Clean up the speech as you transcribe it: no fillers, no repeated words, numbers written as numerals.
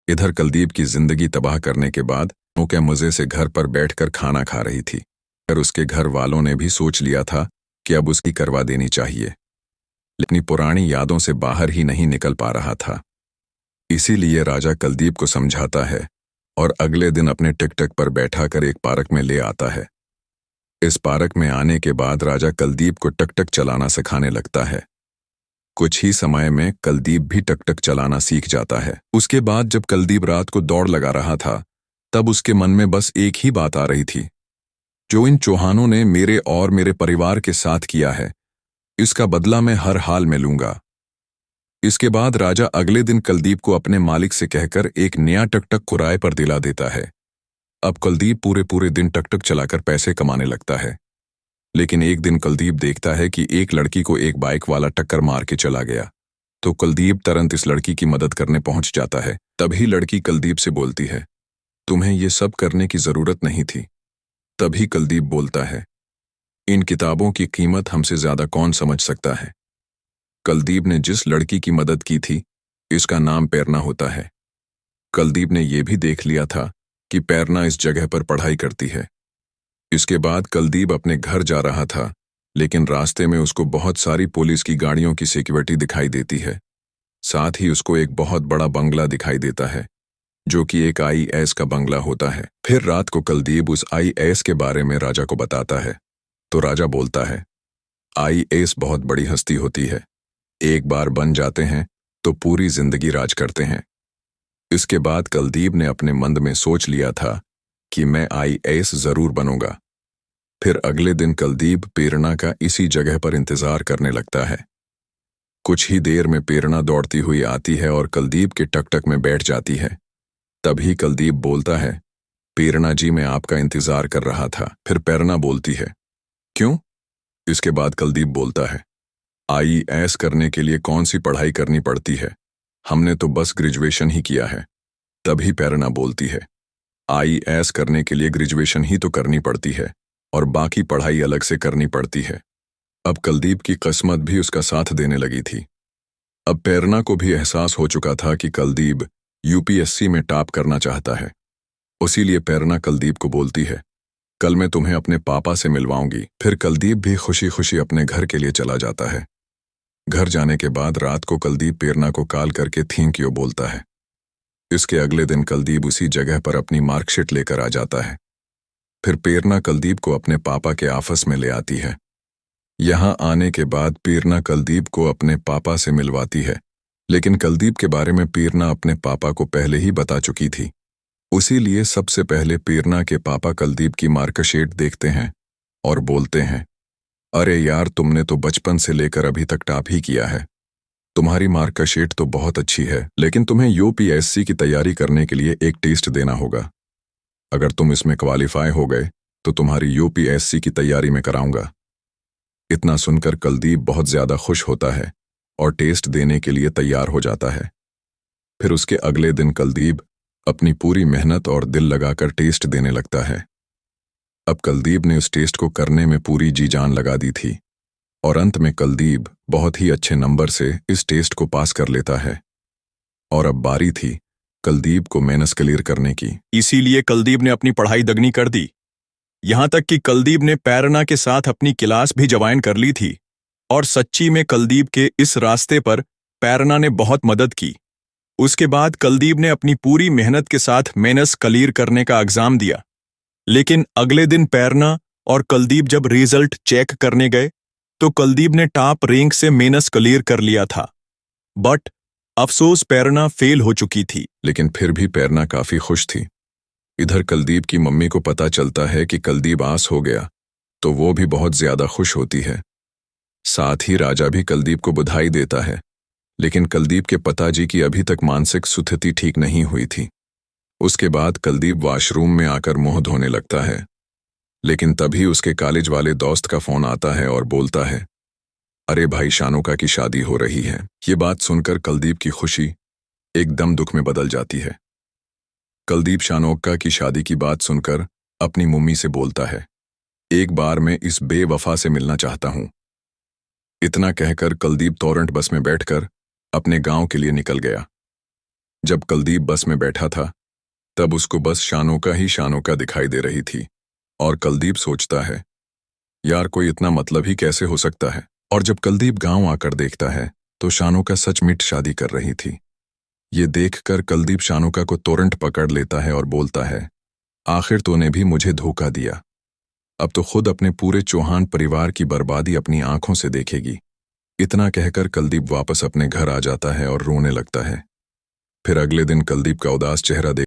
इधर कुलदीप की जिंदगी तबाह करने के बाद वो क्या मजे से घर पर बैठकर खाना खा रही थी। पर उसके घर वालों ने भी सोच लिया था कि अब उसकी करवा देनी चाहिए, लेकिन अपनी पुरानी यादों से बाहर ही नहीं निकल पा रहा था। इसीलिए राजा कुलदीप को समझाता है और अगले दिन अपने टिकटक पर बैठाकर एक पार्क में ले आता है। इस पार्क में आने के बाद राजा कुलदीप को टकटक चलाना सिखाने लगता है। कुछ ही समय में कुलदीप भी टकटक चलाना सीख जाता है। उसके बाद जब कुलदीप रात को दौड़ लगा रहा था, तब उसके मन में बस एक ही बात आ रही थी, जो इन चौहानों ने मेरे और मेरे परिवार के साथ किया है, इसका बदला मैं हर हाल में लूंगा। इसके बाद राजा अगले दिन कुलदीप को अपने मालिक से कहकर एक नया टकटक किराए पर दिला देता है। अब कुलदीप पूरे पूरे दिन टकटक चलाकर पैसे कमाने लगता है। लेकिन एक दिन कुलदीप देखता है कि एक लड़की को एक बाइक वाला टक्कर मार के चला गया। तो कुलदीप तुरंत इस लड़की की मदद करने पहुंच जाता है। तभी लड़की कुलदीप से बोलती है, तुम्हें ये सब करने की जरूरत नहीं थी। तभी कुलदीप बोलता है, इन किताबों की कीमत हमसे ज्यादा कौन समझ सकता है। कुलदीप ने जिस लड़की की मदद की थी, इसका नाम प्रेरणा होता है। कुलदीप ने यह भी देख लिया था कि प्रेरणा इस जगह पर पढ़ाई करती है। इसके बाद कुलदीप अपने घर जा रहा था, लेकिन रास्ते में उसको बहुत सारी पुलिस की गाड़ियों की सिक्योरिटी दिखाई देती है। साथ ही उसको एक बहुत बड़ा बंगला दिखाई देता है, जो कि एक आईएएस का बंगला होता है। फिर रात को कुलदीप उस आईएएस के बारे में राजा को बताता है। तो राजा बोलता है, आईएएस बहुत बड़ी हस्ती होती है, एक बार बन जाते हैं तो पूरी जिंदगी राज करते हैं। इसके बाद कुलदीप ने अपने मन में सोच लिया था कि मैं आईएएस जरूर बनूंगा। फिर अगले दिन कुलदीप प्रेरणा का इसी जगह पर इंतजार करने लगता है। कुछ ही देर में प्रेरणा दौड़ती हुई आती है और कुलदीप के टकटक में बैठ जाती है। तभी कुलदीप बोलता है, प्रेरणा जी, मैं आपका इंतजार कर रहा था। फिर प्रेरणा बोलती है, क्यों? इसके बाद कुलदीप बोलता है, आईएएस करने के लिए कौन सी पढ़ाई करनी पड़ती है, हमने तो बस ग्रेजुएशन ही किया है। तभी प्रेरणा बोलती है, आईएएस करने के लिए ग्रेजुएशन ही तो करनी पड़ती है और बाकी पढ़ाई अलग से करनी पड़ती है। अब कुलदीप की किस्मत भी उसका साथ देने लगी थी। अब प्रेरणा को भी एहसास हो चुका था कि कुलदीप यूपीएससी में टॉप करना चाहता है। उसीलिए प्रेरणा कुलदीप को बोलती है, कल मैं तुम्हें अपने पापा से मिलवाऊंगी। फिर कुलदीप भी खुशी खुशी अपने घर के लिए चला जाता है। घर जाने के बाद रात को कुलदीप प्रेरणा को कॉल करके थैंक यू बोलता है। इसके अगले दिन कुलदीप उसी जगह पर अपनी मार्कशीट लेकर आ जाता है। फिर प्रेरणा कुलदीप को अपने पापा के ऑफिस में ले आती है। यहाँ आने के बाद प्रेरणा कुलदीप को अपने पापा से मिलवाती है, लेकिन कुलदीप के बारे में प्रेरणा अपने पापा को पहले ही बता चुकी थी। उसीलिए सबसे पहले प्रेरणा के पापा कुलदीप की मार्कशीट देखते हैं और बोलते हैं, अरे यार, तुमने तो बचपन से लेकर अभी तक टॉप ही किया है। तुम्हारी मार्कशीट तो बहुत अच्छी है, लेकिन तुम्हें यूपीएससी की तैयारी करने के लिए एक टेस्ट देना होगा। अगर तुम इसमें क्वालिफाई हो गए तो तुम्हारी यूपीएससी की तैयारी में कराऊंगा। इतना सुनकर कुलदीप बहुत ज्यादा खुश होता है और टेस्ट देने के लिए तैयार हो जाता है। फिर उसके अगले दिन कुलदीप अपनी पूरी मेहनत और दिल लगाकर टेस्ट देने लगता है। अब कुलदीप ने उस टेस्ट को करने में पूरी जी जान लगा दी थी और अंत में कुलदीप बहुत ही अच्छे नंबर से इस टेस्ट को पास कर लेता है। और अब बारी थी कुलदीप को मेंस क्लियर करने की। इसीलिए कुलदीप ने अपनी पढ़ाई दगनी कर दी। यहां तक कि कुलदीप ने प्रेरणा के साथ अपनी क्लास भी ज्वाइन कर ली थी। और सच्ची में कुलदीप के इस रास्ते पर प्रेरणा ने बहुत मदद की। उसके बाद कुलदीप ने अपनी पूरी मेहनत के साथ मेंस क्लियर करने का एग्जाम दिया। लेकिन अगले दिन प्रेरणा और कुलदीप जब रिजल्ट चेक करने गए तो कुलदीप ने टॉप रैंक से मेंस क्लियर कर लिया था। बट अफसोस, प्रेरणा फेल हो चुकी थी। लेकिन फिर भी प्रेरणा काफी खुश थी। इधर कुलदीप की मम्मी को पता चलता है कि कुलदीप पास हो गया, तो वो भी बहुत ज्यादा खुश होती है। साथ ही राजा भी कुलदीप को बधाई देता है। लेकिन कुलदीप के पिताजी की अभी तक मानसिक स्थिति ठीक नहीं हुई थी। उसके बाद कुलदीप वॉशरूम में आकर मुंह धोने लगता है। लेकिन तभी उसके कॉलेज वाले दोस्त का फोन आता है और बोलता है, अरे भाई, शानुका की शादी हो रही है। ये बात सुनकर कुलदीप की खुशी एकदम दुख में बदल जाती है। कुलदीप शानुका की शादी की बात सुनकर अपनी मम्मी से बोलता है, एक बार मैं इस बेवफा से मिलना चाहता हूं। इतना कहकर कुलदीप टोरंट बस में बैठकर अपने गांव के लिए निकल गया। जब कुलदीप बस में बैठा था तब उसको बस शानोका ही शानोका दिखाई दे रही थी। और कुलदीप सोचता है, यार कोई इतना मतलब ही कैसे हो सकता है। और जब कुलदीप गांव आकर देखता है तो शानोका सचमुच शादी कर रही थी। ये देखकर कुलदीप शानोका को तुरंत पकड़ लेता है और बोलता है, आखिर तूने भी मुझे धोखा दिया। अब तो खुद अपने पूरे चौहान परिवार की बर्बादी अपनी आंखों से देखेगी। इतना कहकर कुलदीप वापस अपने घर आ जाता है और रोने लगता है। फिर अगले दिन कुलदीप का उदास चेहरा देख